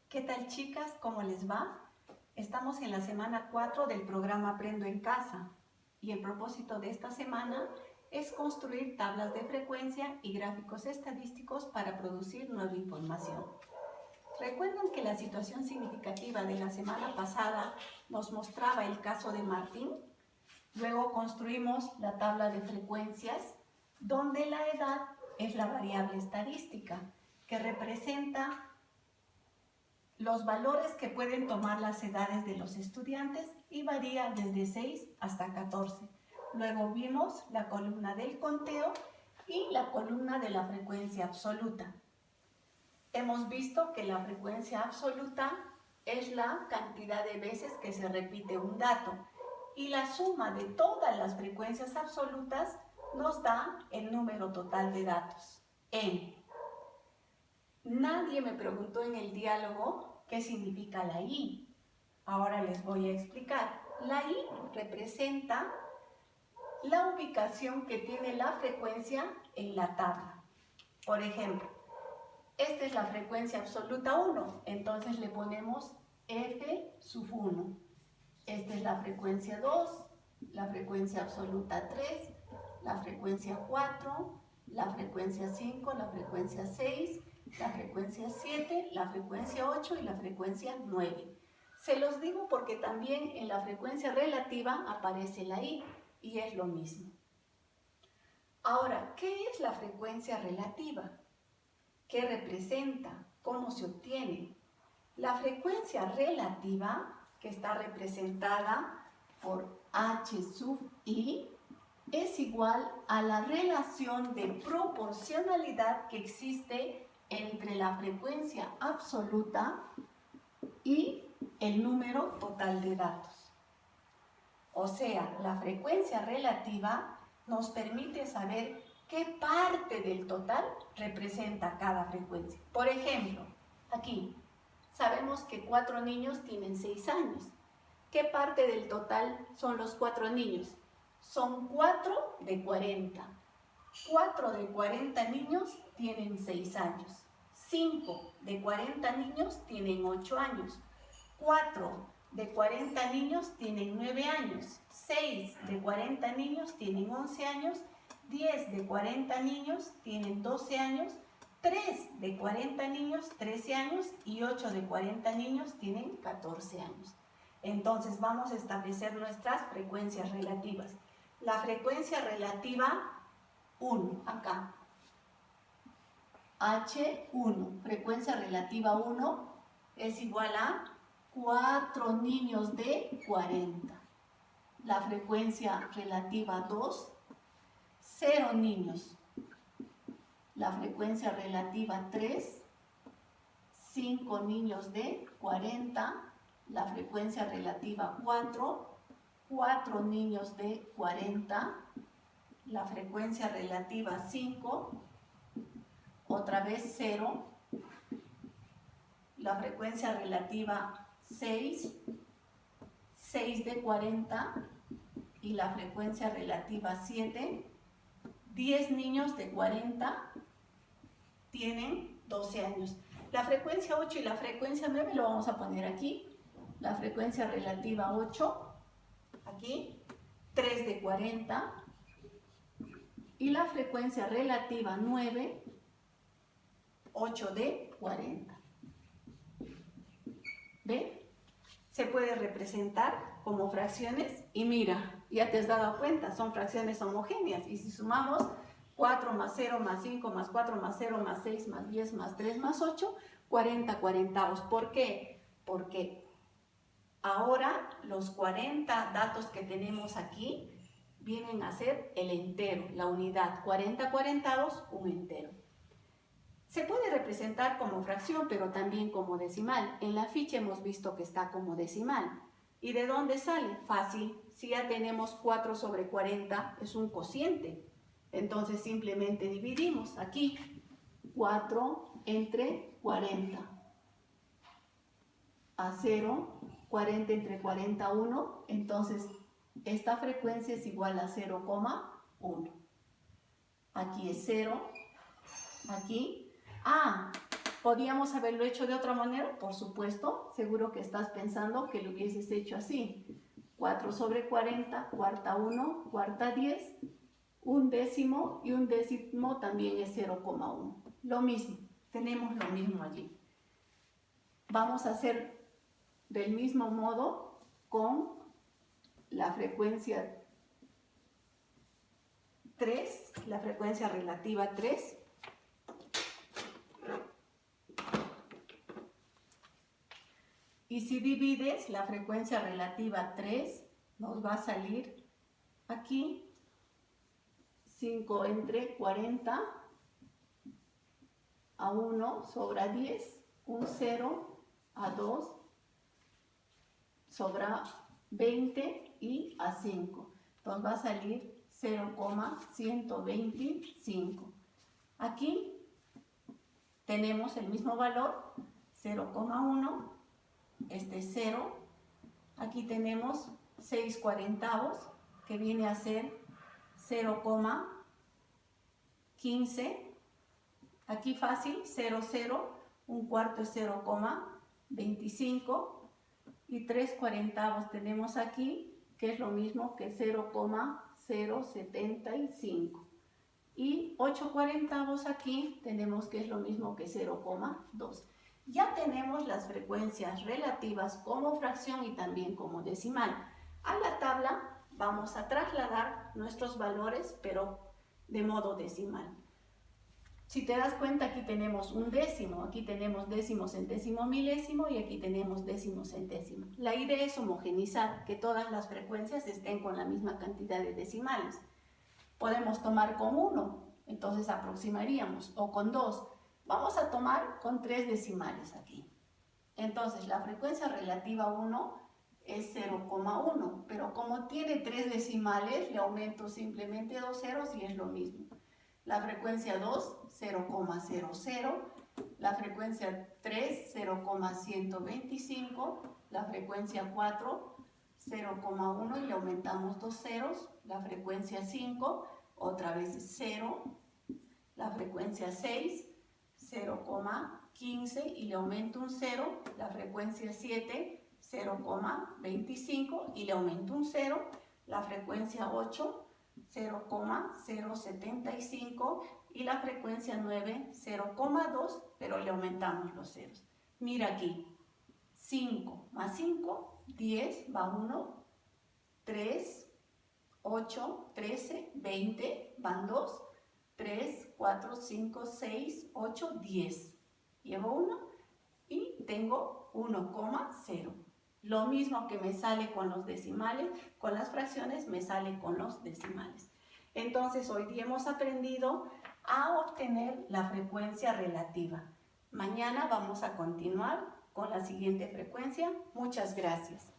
¿Qué tal, chicas? ¿Cómo les va? Estamos en la semana 4 del programa Aprendo en Casa y el propósito de esta semana es construir tablas de frecuencia y gráficos estadísticos para producir nueva información. ¿Recuerdan que la situación significativa de la semana pasada nos mostraba el caso de Martín? Luego construimos la tabla de frecuencias, donde la edad es la variable estadística, que representa los valores que pueden tomar las edades de los estudiantes y varía desde 6 hasta 14. Luego vimos la columna del conteo y la columna de la frecuencia absoluta. Hemos visto que la frecuencia absoluta es la cantidad de veces que se repite un dato y la suma de todas las frecuencias absolutas nos da el número total de datos, n. Nadie me preguntó en el diálogo qué significa la I. Ahora les voy a explicar. La I representa la ubicación que tiene la frecuencia en la tabla. Por ejemplo, esta es la frecuencia absoluta 1, entonces le ponemos F sub 1. Esta es la frecuencia 2, la frecuencia absoluta 3, la frecuencia 4, la frecuencia 5, la frecuencia 6, la frecuencia 7, la frecuencia 8 y la frecuencia 9. Se los digo porque también en la frecuencia relativa aparece la I y es lo mismo. Ahora, ¿qué es la frecuencia relativa? ¿Qué representa? ¿Cómo se obtiene? La frecuencia relativa, que está representada por H sub I, es igual a la relación de proporcionalidad que existe entre la frecuencia absoluta y el número total de datos. O sea, la frecuencia relativa nos permite saber qué parte del total representa cada frecuencia. Por ejemplo, aquí sabemos que 4 niños tienen 6 años. ¿Qué parte del total son los 4 niños? Son 4 de 40. 4 de 40 niños tienen 6 años. 5 de 40 niños tienen 8 años. 4 de 40 niños tienen 9 años. 6 de 40 niños tienen 11 años. 10 de 40 niños tienen 12 años. 3 de 40 niños, 13 años y 8 de 40 niños tienen 14 años. Entonces vamos a establecer nuestras frecuencias relativas. La frecuencia relativa 1, acá. H1, frecuencia relativa 1 es igual a 4 niños de 40. La frecuencia relativa 2, 0 niños. La frecuencia relativa 3, 5 niños de 40. La frecuencia relativa 4, 4 niños de 40. La frecuencia relativa 5, otra vez 0. La frecuencia relativa 6, 6 de 40. Y la frecuencia relativa 7, 10 niños de 40 tienen 12 años. La frecuencia 8 y la frecuencia 9 lo vamos a poner aquí. La frecuencia relativa 8, aquí, 3 de 40. Y la frecuencia relativa 9, 8 de 40. ¿Ve? Se puede representar como fracciones y mira, ya te has dado cuenta, son fracciones homogéneas. Y si sumamos 4 más 0 más 5 más 4 más 0 más 6 más 10 más 3 más 8, 40 cuarentavos. ¿Por qué? Porque ahora los 40 datos que tenemos aquí vienen a ser el entero, la unidad. 40 cuarentavos, un entero. Se puede representar como fracción, pero también como decimal. En la ficha hemos visto que está como decimal. ¿Y de dónde sale? Fácil. Si ya tenemos 4 sobre 40, es un cociente. Entonces simplemente dividimos aquí 4 entre 40. A 0, 40 entre 40, 1. Entonces esta frecuencia es igual a 0,1. Aquí es 0. Aquí. ¿Podíamos haberlo hecho de otra manera? Por supuesto, seguro que estás pensando que lo hubieses hecho así. 4 sobre 40, cuarta 1, cuarta 10, un décimo y un décimo también es 0,1. Lo mismo, tenemos lo mismo allí. Vamos a hacer del mismo modo con la frecuencia 3, la frecuencia relativa 3. Y si divides la frecuencia relativa 3, nos va a salir aquí 5 entre 40 a 1 sobra 10, un 0 a 2 sobra 20 y a 5. Entonces va a salir 0,125. Aquí tenemos el mismo valor, 0,1, este 0. Aquí tenemos 6/40, que viene a ser 0,15. Aquí fácil, 0, 0, un cuarto es 0,25 y 3/40 tenemos aquí, que es lo mismo que 0,075. Y 8/40 aquí tenemos que es lo mismo que 0,2. Ya tenemos las frecuencias relativas como fracción y también como decimal. A la tabla vamos a trasladar nuestros valores, pero de modo decimal. Si te das cuenta, aquí tenemos un décimo, aquí tenemos décimos en décimo milésimo y aquí tenemos décimos en décimo. La idea es homogeneizar, que todas las frecuencias estén con la misma cantidad de decimales. Podemos tomar con 1, entonces aproximaríamos, o con 2. Vamos a tomar con 3 decimales aquí. Entonces la frecuencia relativa 1 es 0,1, pero como tiene 3 decimales, le aumento simplemente 2 ceros y es lo mismo. La frecuencia 2, 0,00, la frecuencia 3, 0,125, la frecuencia 4, 0,1 y le aumentamos 2 ceros, la frecuencia 5, otra vez 0, la frecuencia 6, 0,15 y le aumento un 0, la frecuencia 7, 0,25 y le aumento un 0, la frecuencia 8, 0,075 y la frecuencia 9, 0,2, pero le aumentamos los ceros. Mira aquí, 5 más 5, 10, va 1, 3, 8, 13, 20, van 2, 3, 4, 5, 6, 8, 10. Llevo 1 y tengo 1,0. Lo mismo que me sale con los decimales, con las fracciones, me sale con los decimales. Entonces, hoy día hemos aprendido a obtener la frecuencia relativa. Mañana vamos a continuar con la siguiente frecuencia. Muchas gracias.